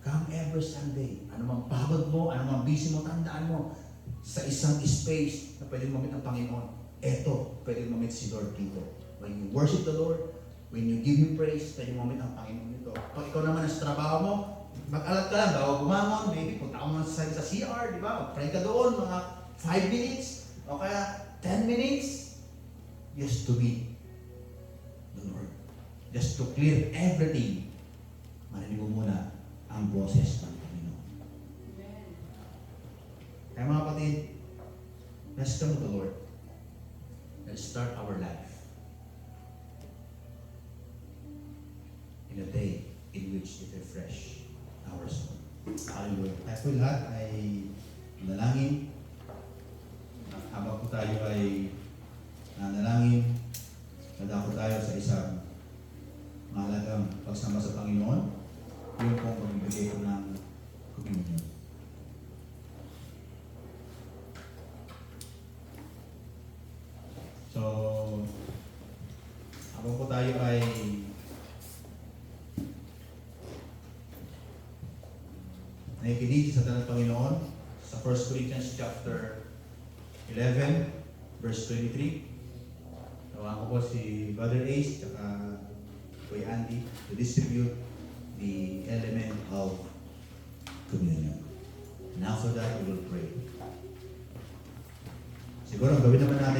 Come every Sunday. Anumang pagod mo, anumang busy mo, tandaan mo, sa isang space na pwede mo meet ang Panginoon. Eto, pwede mo meet si Lord dito. When you worship the Lord, when you give Him praise, pwede mo meet ang Panginoon dito. Kung ikaw naman sa trabaho mo, mag-alat ka lang, bago bumangon, maybe punta ka muna sa CR, di ba? Mag-pray ka doon, mga 5 minutes, o kaya 10 minutes, just to meet the Lord. Just to clear everything. Marinig mo muna ang boses ng Panginoon. Kaya mga kapatid, let's come to the Lord. Let's start our life in a day in which it refresh our soul. Hallelujah. Tayo po lahat ay nanalangin. Habang po tayo ay nanalangin, nadako tayo sa isang mahalagang pagsama sa Panginoon, yung pong pagbibigay ko ng communion. So, habang po tayo ay nakikinig sa salita ng Panginoon sa 1 Corinthians chapter 11, verse 23. Tawagan ko po si Brother Ace at Kuya Andy to distribute the element of communion. And after that, we will pray. Siguro, gawin naman natin